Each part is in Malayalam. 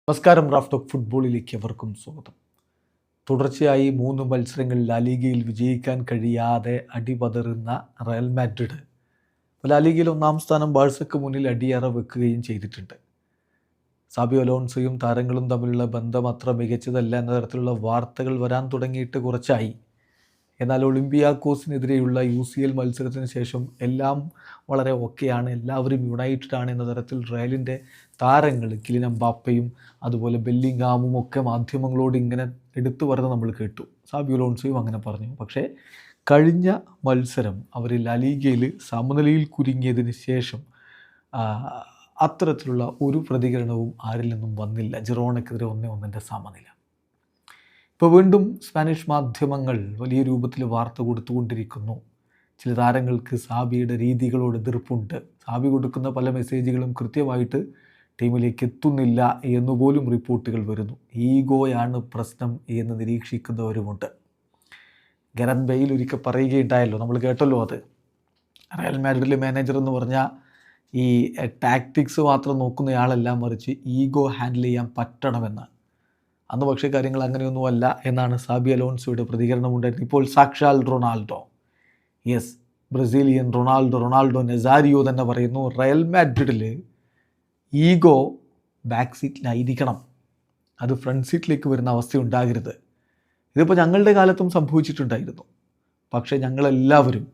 നമസ്കാരം. റാഫ് ടോക്ക് ഫുട്ബോളിലേക്ക് അവർക്കും സ്വാഗതം. തുടർച്ചയായി 3 മത്സരങ്ങളിൽ ലാലിഗയിൽ വിജയിക്കാൻ കഴിയാതെ അടിപതറുന്ന റയൽ മാഡ്രിഡ് ലാലിഗയിൽ 1-ാം സ്ഥാനം ബാഴ്സയ്ക്ക് മുന്നിൽ അടിയറ വെക്കുകയും ചെയ്തിട്ടുണ്ട്. സാബി അലോൺസോയും താരങ്ങളും തമ്മിലുള്ള ബന്ധം അത്ര മികച്ചതല്ല എന്ന തരത്തിലുള്ള വാർത്തകൾ വരാൻ തുടങ്ങിയിട്ട് കുറച്ചായി. എന്നാൽ ഒളിമ്പിയാക്കോസിനെതിരെയുള്ള UCL മത്സരത്തിന് ശേഷം എല്ലാം വളരെ ഓക്കെയാണ്, എല്ലാവരും യുണൈറ്റഡ് ആണ് എന്ന തരത്തിൽ റയലിൻ്റെ താരങ്ങൾ കിലിൻ എംബാപ്പയും അതുപോലെ ബെല്ലിംഗാമും ഒക്കെ മാധ്യമങ്ങളോട് ഇങ്ങനെ എടുത്തു പറയുന്നത് നമ്മൾ കേട്ടു. സാബി അലോൺസോയും അങ്ങനെ പറഞ്ഞു. പക്ഷേ കഴിഞ്ഞ മത്സരം അവർ ലാലിഗയിൽ സമനിലയിൽ കുരുങ്ങിയതിന് ശേഷം അത്തരത്തിലുള്ള ഒരു പ്രതികരണവും ആരിൽ നിന്നും വന്നില്ല. ജിറോണയ്ക്കെതിരെ 1-1 സമനില. ഇപ്പോൾ വീണ്ടും സ്പാനിഷ് മാധ്യമങ്ങൾ വലിയ രൂപത്തിൽ വാർത്ത കൊടുത്തുകൊണ്ടിരിക്കുന്നു. ചില താരങ്ങൾക്ക് സാബിയുടെ രീതികളോട് എതിർപ്പുണ്ട്. സാബി കൊടുക്കുന്ന പല മെസ്സേജുകളും കൃത്യമായിട്ട് ടീമിലേക്ക് എത്തുന്നില്ല എന്നുപോലും റിപ്പോർട്ടുകൾ വരുന്നു. ഈഗോയാണ് പ്രശ്നം എന്ന് നിരീക്ഷിക്കുന്നവരുമുണ്ട്. ഗരത്ത് ബെയിൽ ഒരിക്കൽ പറയുകയുണ്ടായല്ലോ, നമ്മൾ കേട്ടല്ലോ, അത് റയൽ മാഡ്രിഡിലെ മാനേജർ എന്ന് പറഞ്ഞാൽ ഈ ടാക്ടിക്സ് മാത്രം നോക്കുന്നയാളല്ല, മറിച്ച് ഈഗോ ഹാൻഡിൽ ചെയ്യാൻ പറ്റണമെന്ന്. അന്ന് പക്ഷേ കാര്യങ്ങൾ അങ്ങനെയൊന്നുമല്ല എന്നാണ് സാബി അലോൺസോയുടെ പ്രതികരണം ഉണ്ടായിരുന്നത്. ഇപ്പോൾ സാക്ഷാൽ Ronaldo, yes, Brazilian Ronaldo Nazario തന്നെ പറയുന്നു, റയൽ മാഡ്രിഡിൽ ഈഗോ ബാക്ക് സീറ്റിലായിരിക്കണം, അത് ഫ്രണ്ട് സീറ്റിലേക്ക് വരുന്ന അവസ്ഥ ഉണ്ടാകരുത്. ഇതിപ്പോൾ ഞങ്ങളുടെ കാലത്തും സംഭവിച്ചിട്ടുണ്ടായിരുന്നു. പക്ഷേ ഞങ്ങളെല്ലാവരും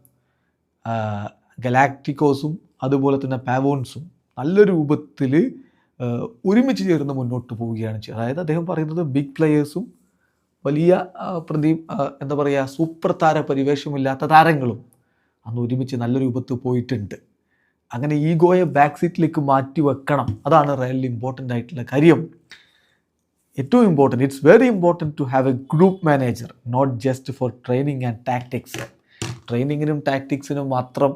ഗലാക്റ്റിക്കോസും അതുപോലെ തന്നെ പാവോൺസും നല്ല രൂപത്തിൽ ഒരുമിച്ച് ചേർന്ന് മുന്നോട്ട് പോവുകയാണ് ചെയ്യുന്നത്. അതായത് അദ്ദേഹം പറയുന്നത് ബിഗ് പ്ലെയേഴ്സും വലിയ എന്താ പറയുക, സൂപ്പർ താര പരിവേഷമില്ലാത്ത താരങ്ങളും അന്ന് ഒരുമിച്ച് നല്ല രൂപത്തിൽ പോയിട്ടുണ്ട്. അങ്ങനെ ഈഗോയെ ബാക്ക് സീറ്റിലേക്ക് മാറ്റി വെക്കണം. അതാണ് റയലിൽ ഇമ്പോർട്ടൻ്റ് ആയിട്ടുള്ള കാര്യം. ഏറ്റവും important, it's very important to have a group manager, not just for training and tactics. ട്രെയിനിങ്ങിനും ടാക്ടിക്സിനും മാത്രം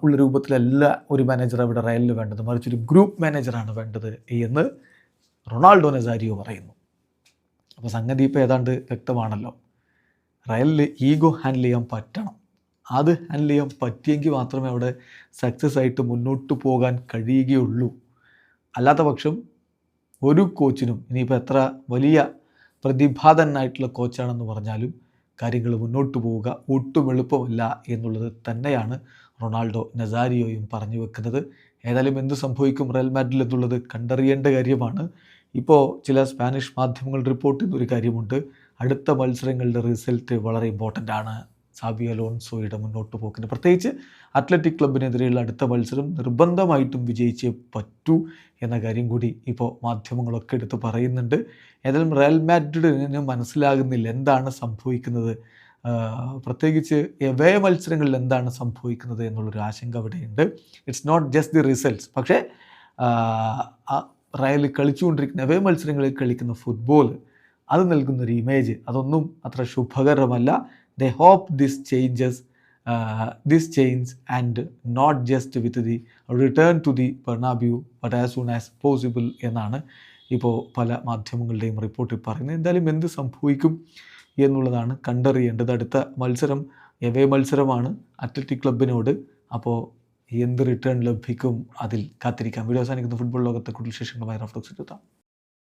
ഉള്ള രൂപത്തിലല്ല ഒരു മാനേജർ അവിടെ റയലിൽ വേണ്ടത്, മറിച്ച് ഒരു ഗ്രൂപ്പ് മാനേജറാണ് വേണ്ടത് എന്ന് റൊണാൾഡോ നെസാരിയോ പറയുന്നു. അപ്പോൾ സംഗതി ഇപ്പോൾ ഏതാണ്ട് വ്യക്തമാണല്ലോ. റയലിൽ ഈഗോ ഹാൻഡിൽ ചെയ്യാൻ പറ്റണം. അത് ഹാൻഡിൽ ചെയ്യാൻ പറ്റിയെങ്കിൽ മാത്രമേ അവിടെ സക്സസ് ആയിട്ട് മുന്നോട്ട് പോകാൻ കഴിയുകയുള്ളൂ. അല്ലാത്ത പക്ഷം ഒരു കോച്ചിനും, ഇനിയിപ്പോൾ എത്ര വലിയ പ്രതിഭാതനായിട്ടുള്ള കോച്ചാണെന്ന് പറഞ്ഞാലും കാര്യങ്ങൾ മുന്നോട്ട് പോവുക ഒട്ടും എളുപ്പമല്ല എന്നുള്ളത് തന്നെയാണ് റൊണാൾഡോ നെസാരിയോയും പറഞ്ഞു വെക്കുന്നത്. ഏതായാലും എന്ത് സംഭവിക്കും റയൽ മാഡ്രിഡിൽ എന്നുള്ളത് കണ്ടറിയേണ്ട കാര്യമാണ്. ഇപ്പോൾ ചില സ്പാനിഷ് മാധ്യമങ്ങൾ റിപ്പോർട്ട് ചെയ്യുന്നൊരു കാര്യമുണ്ട്, അടുത്ത മത്സരങ്ങളുടെ റിസൾട്ട് വളരെ ഇമ്പോർട്ടൻ്റ് ആണ് സാബി അലോൺസോയുടെ മുന്നോട്ട് പോക്കിന്. പ്രത്യേകിച്ച് അത്ലറ്റിക് ക്ലബിനെതിരെയുള്ള അടുത്ത മത്സരം നിർബന്ധമായിട്ടും വിജയിച്ചേ പറ്റൂ എന്ന കാര്യം കൂടി ഇപ്പോൾ മാധ്യമങ്ങളൊക്കെ എടുത്ത് പറയുന്നുണ്ട്. ഏതായാലും റയൽ മാഡ്രിഡിന് മനസ്സിലാകുന്നില്ല എന്താണ് സംഭവിക്കുന്നത്, പ്രത്യേകിച്ച് എവേ മത്സരങ്ങളിൽ എന്താണ് സംഭവിക്കുന്നത് എന്നുള്ളൊരു ആശങ്ക അവിടെയുണ്ട്. It's not just the results. പക്ഷേ റയൽ കളിച്ചുകൊണ്ടിരിക്കുന്ന എവേ മത്സരങ്ങളിൽ കളിക്കുന്ന ഫുട്ബോൾ, അത് നൽകുന്നൊരു ഇമേജ് അതൊന്നും അത്ര ശുഭകരമല്ല. They hope this change and not just with the return to the Bernabeu but as soon as possible എന്നാണ് ഇപ്പോൾ പല മാധ്യമങ്ങളുടെയും റിപ്പോർട്ടിൽ പറയുന്നത്. എന്തായാലും എന്ത് സംഭവിക്കും എന്നുള്ളതാണ് കണ്ടറിയേണ്ടത്. അടുത്ത മത്സരം എവേ മത്സരമാണ് അത്ലറ്റിക് ക്ലബിനോട്. അപ്പോൾ എന്ത് റിട്ടേൺ ലഭിക്കും അതിൽ കാത്തിരിക്കാം. വീഡിയോ അവസാനിക്കുന്ന ഫുട്ബോൾ ലോകത്തെ കൂടുതൽ വിശേഷങ്ങളുമായി റാഫ് ടോക്സ് എത്താം.